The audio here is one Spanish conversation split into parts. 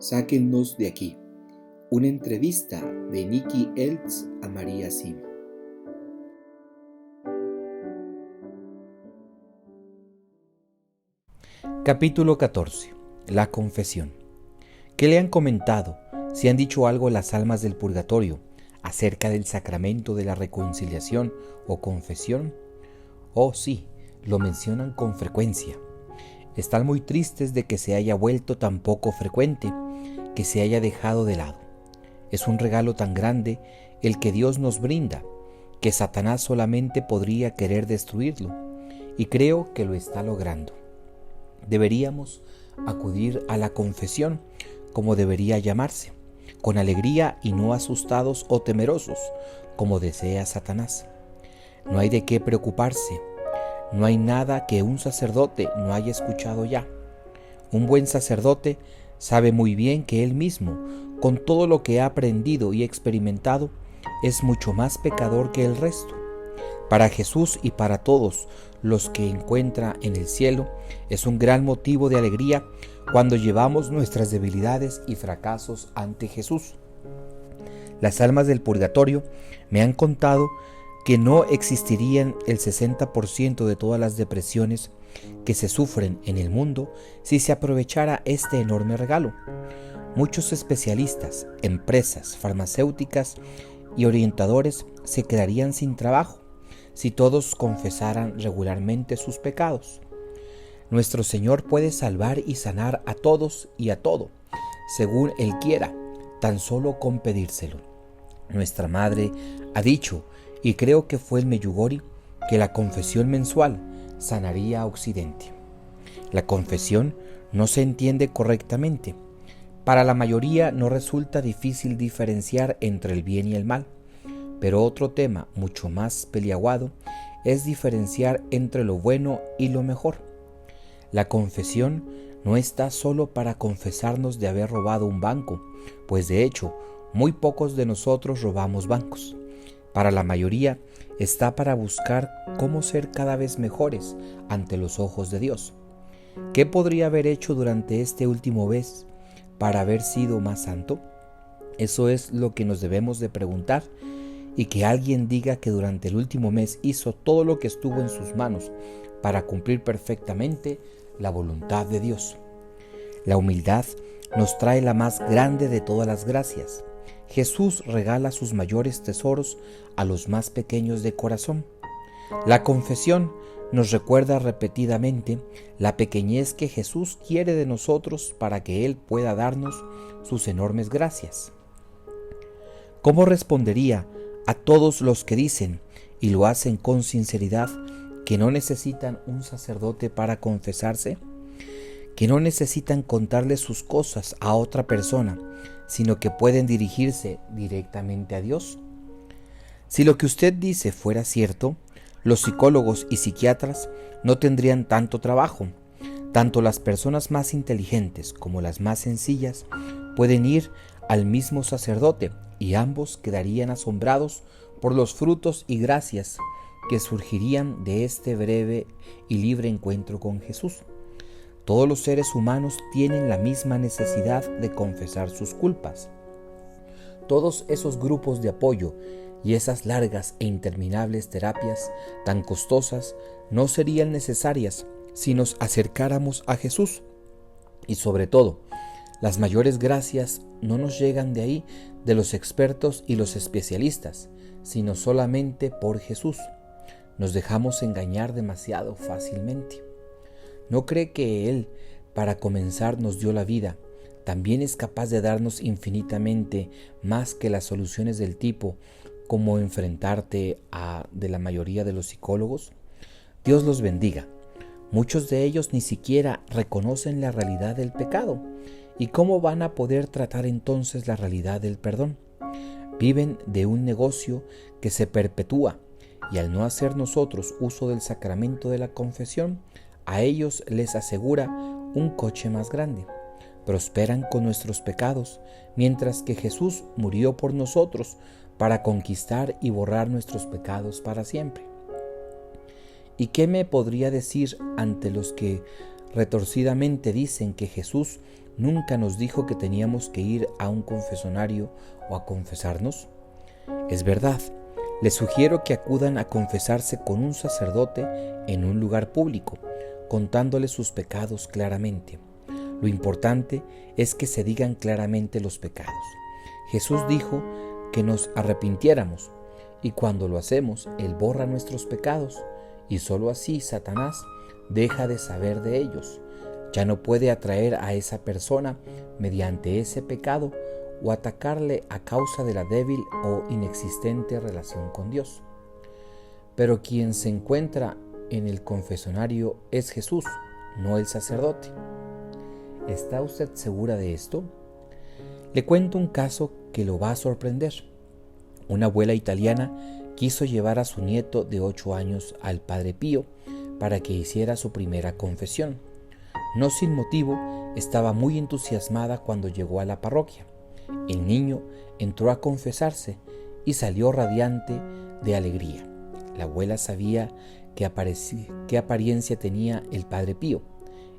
Sáquennos de aquí. Una entrevista de Nikki Eltz a María Sima. Capítulo 14. La confesión. ¿Qué le han comentado, si han dicho algo las almas del purgatorio acerca del sacramento de la reconciliación o confesión? Oh sí, lo mencionan con frecuencia. Están muy tristes de que se haya vuelto tan poco frecuente, que se haya dejado de lado. Es un regalo tan grande el que Dios nos brinda, que Satanás solamente podría querer destruirlo, y creo que lo está logrando. Deberíamos acudir a la confesión, como debería llamarse, con alegría y no asustados o temerosos, como desea Satanás. No hay de qué preocuparse, no hay nada que un sacerdote no haya escuchado ya. Un buen sacerdote sabe muy bien que él mismo, con todo lo que ha aprendido y experimentado, es mucho más pecador que el resto. Para Jesús y para todos los que encuentra en el cielo, es un gran motivo de alegría cuando llevamos nuestras debilidades y fracasos ante Jesús. Las almas del purgatorio me han contado que no existirían el 60% de todas las depresiones que se sufren en el mundo si se aprovechara este enorme regalo. Muchos especialistas, empresas, farmacéuticas y orientadores se quedarían sin trabajo si todos confesaran regularmente sus pecados. Nuestro Señor puede salvar y sanar a todos y a todo, según Él quiera, tan solo con pedírselo. Nuestra Madre ha dicho, y creo que fue el Medjugorje, que la confesión mensual sanaría a Occidente. La confesión no se entiende correctamente. Para la mayoría no resulta difícil diferenciar entre el bien y el mal, pero otro tema mucho más peliaguado es diferenciar entre lo bueno y lo mejor. La confesión no está solo para confesarnos de haber robado un banco, pues de hecho, muy pocos de nosotros robamos bancos. Para la mayoría está para buscar cómo ser cada vez mejores ante los ojos de Dios. ¿Qué podría haber hecho durante este último mes para haber sido más santo? Eso es lo que nos debemos de preguntar, y que alguien diga que durante el último mes hizo todo lo que estuvo en sus manos para cumplir perfectamente la voluntad de Dios. La humildad nos trae la más grande de todas las gracias. Jesús regala sus mayores tesoros a los más pequeños de corazón. La confesión nos recuerda repetidamente la pequeñez que Jesús quiere de nosotros para que Él pueda darnos sus enormes gracias. ¿Cómo respondería a todos los que dicen, y lo hacen con sinceridad, que no necesitan un sacerdote para confesarse? Que no necesitan contarle sus cosas a otra persona, sino que pueden dirigirse directamente a Dios. Si lo que usted dice fuera cierto, los psicólogos y psiquiatras no tendrían tanto trabajo. Tanto las personas más inteligentes como las más sencillas pueden ir al mismo sacerdote y ambos quedarían asombrados por los frutos y gracias que surgirían de este breve y libre encuentro con Jesús. Todos los seres humanos tienen la misma necesidad de confesar sus culpas. Todos esos grupos de apoyo y esas largas e interminables terapias tan costosas no serían necesarias si nos acercáramos a Jesús. Y sobre todo, las mayores gracias no nos llegan de ahí, de los expertos y los especialistas, sino solamente por Jesús. Nos dejamos engañar demasiado fácilmente. ¿No cree que Él, para comenzar, nos dio la vida? También es capaz de darnos infinitamente más que las soluciones del tipo como enfrentarte de la mayoría de los psicólogos. Dios los bendiga. Muchos de ellos ni siquiera reconocen la realidad del pecado. ¿Y cómo van a poder tratar entonces la realidad del perdón? Viven de un negocio que se perpetúa, y al no hacer nosotros uso del sacramento de la confesión, a ellos les asegura un coche más grande. Prosperan con nuestros pecados, mientras que Jesús murió por nosotros para conquistar y borrar nuestros pecados para siempre. ¿Y qué me podría decir ante los que retorcidamente dicen que Jesús nunca nos dijo que teníamos que ir a un confesionario o a confesarnos. Es verdad, les sugiero que acudan a confesarse con un sacerdote en un lugar público, contándole sus pecados claramente. Lo importante es que se digan claramente los pecados. Jesús dijo que nos arrepintiéramos, y cuando lo hacemos, Él borra nuestros pecados, y sólo así Satanás deja de saber de ellos. Ya no puede atraer a esa persona mediante ese pecado o atacarle a causa de la débil o inexistente relación con Dios. Pero quien se encuentra en el confesionario es Jesús, no el sacerdote. ¿Está usted segura de esto? Le cuento un caso que lo va a sorprender. Una abuela italiana quiso llevar a su nieto de 8 años al Padre Pío para que hiciera su primera confesión. No sin motivo, estaba muy entusiasmada cuando llegó a la parroquia. El niño entró a confesarse y salió radiante de alegría. La abuela sabía qué apariencia tenía el Padre Pío.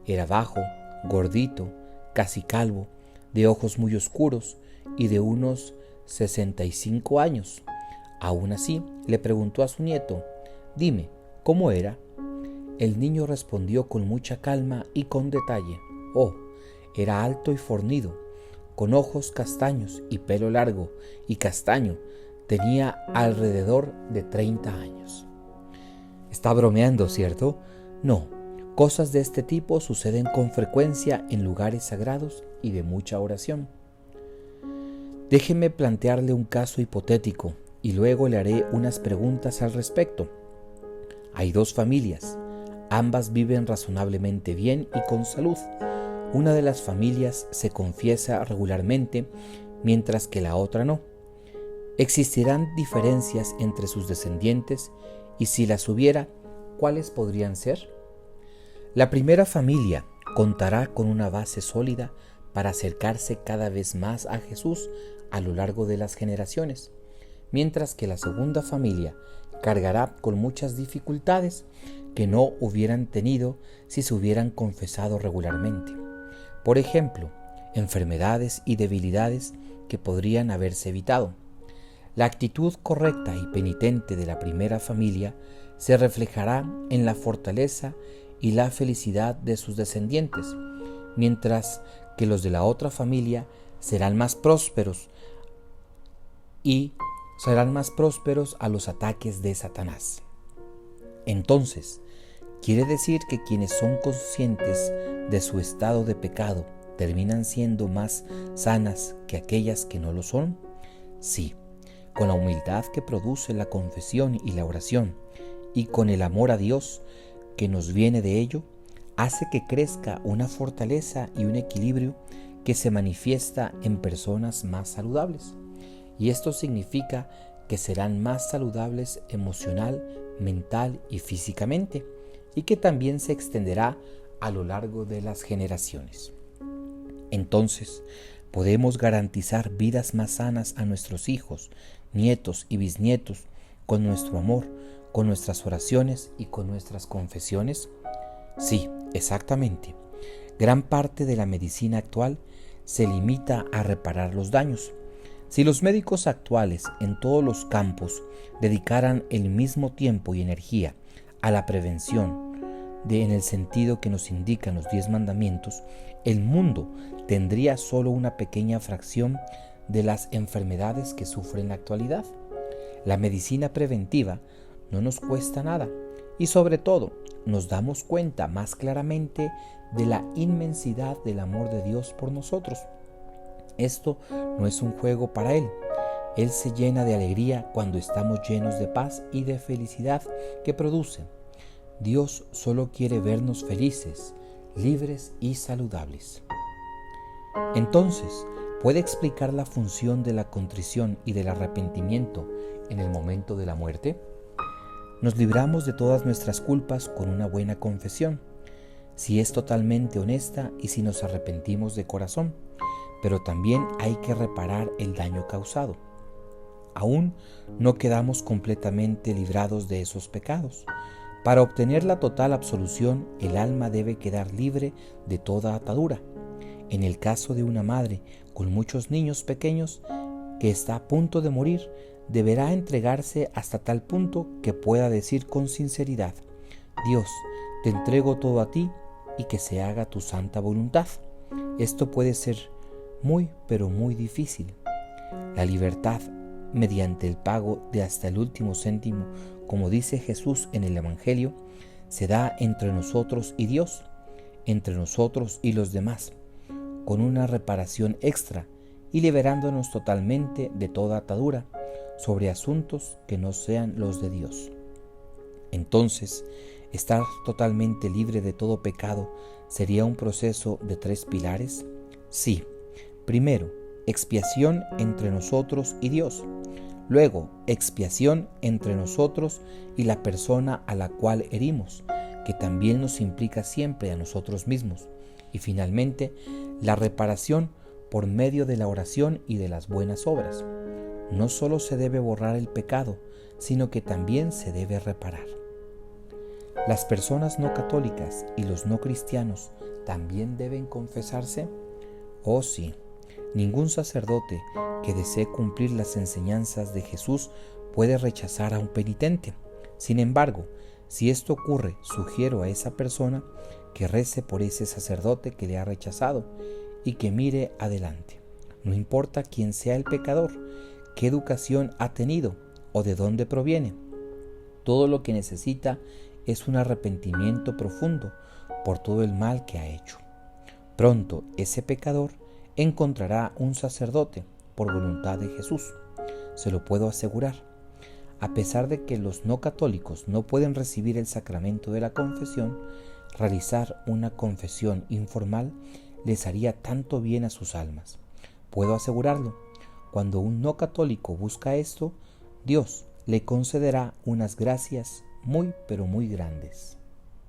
Era bajo, gordito, casi calvo, de ojos muy oscuros y de unos 65 años. Aún así, le preguntó a su nieto: «Dime, ¿cómo era?». El niño respondió con mucha calma y con detalle: «Oh, era alto y fornido, con ojos castaños y pelo largo y castaño. Tenía alrededor de 30 años». Está bromeando, ¿cierto? No, cosas de este tipo suceden con frecuencia en lugares sagrados y de mucha oración. Déjeme plantearle un caso hipotético y luego le haré unas preguntas al respecto. Hay 2 familias. Ambas viven razonablemente bien y con salud. Una de las familias se confiesa regularmente, mientras que la otra no. ¿Existirán diferencias entre sus descendientes? Y si las hubiera, ¿cuáles podrían ser? La primera familia contará con una base sólida para acercarse cada vez más a Jesús a lo largo de las generaciones, mientras que la segunda familia cargará con muchas dificultades que no hubieran tenido si se hubieran confesado regularmente. Por ejemplo, enfermedades y debilidades que podrían haberse evitado. La actitud correcta y penitente de la primera familia se reflejará en la fortaleza y la felicidad de sus descendientes, mientras que los de la otra familia serán más prósperos a los ataques de Satanás. Entonces, ¿quiere decir que quienes son conscientes de su estado de pecado terminan siendo más sanas que aquellas que no lo son? Sí, con la humildad que produce la confesión y la oración, y con el amor a Dios que nos viene de ello, hace que crezca una fortaleza y un equilibrio que se manifiesta en personas más saludables. Y esto significa que serán más saludables emocional, mental y físicamente, y que también se extenderá a lo largo de las generaciones. Entonces, podemos garantizar vidas más sanas a nuestros hijos, nietos y bisnietos con nuestro amor, con nuestras oraciones y con nuestras confesiones. Sí, exactamente. Gran parte de la medicina actual se limita a reparar los daños. Si los médicos actuales en todos los campos dedicaran el mismo tiempo y energía a la prevención, en el sentido que nos indican los 10 mandamientos, el mundo tendría solo una pequeña fracción de las enfermedades que sufre en la actualidad. La medicina preventiva no nos cuesta nada y sobre todo nos damos cuenta más claramente de la inmensidad del amor de Dios por nosotros. Esto no es un juego para Él. Él se llena de alegría cuando estamos llenos de paz y de felicidad que produce. Dios solo quiere vernos felices, libres y saludables. Entonces, ¿puede explicar la función de la contrición y del arrepentimiento en el momento de la muerte? Nos libramos de todas nuestras culpas con una buena confesión, si es totalmente honesta y si nos arrepentimos de corazón, pero también hay que reparar el daño causado. Aún no quedamos completamente librados de esos pecados, Para obtener la total absolución, el alma debe quedar libre de toda atadura. En el caso de una madre con muchos niños pequeños que está a punto de morir, deberá entregarse hasta tal punto que pueda decir con sinceridad: Dios, te entrego todo a ti y que se haga tu santa voluntad. Esto puede ser muy, pero muy difícil. La libertad mediante el pago de hasta el último céntimo, como dice Jesús en el Evangelio, se da entre nosotros y Dios, entre nosotros y los demás, con una reparación extra y liberándonos totalmente de toda atadura sobre asuntos que no sean los de Dios. Entonces, estar totalmente libre de todo pecado sería un proceso de 3 pilares. Sí, primero, expiación entre nosotros y Dios. Luego, expiación entre nosotros y la persona a la cual herimos, que también nos implica siempre a nosotros mismos. Y finalmente, la reparación por medio de la oración y de las buenas obras. No solo se debe borrar el pecado, sino que también se debe reparar. ¿Las personas no católicas y los no cristianos también deben confesarse? Oh sí, ningún sacerdote que desee cumplir las enseñanzas de Jesús puede rechazar a un penitente. Sin embargo, si esto ocurre, sugiero a esa persona que rece por ese sacerdote que le ha rechazado y que mire adelante. No importa quién sea el pecador, qué educación ha tenido o de dónde proviene. Todo lo que necesita es un arrepentimiento profundo por todo el mal que ha hecho. Pronto ese pecador encontrará un sacerdote por voluntad de Jesús. Se lo puedo asegurar. A pesar de que los no católicos no pueden recibir el sacramento de la confesión, realizar una confesión informal les haría tanto bien a sus almas. Puedo asegurarlo. Cuando un no católico busca esto, Dios le concederá unas gracias muy, pero muy grandes.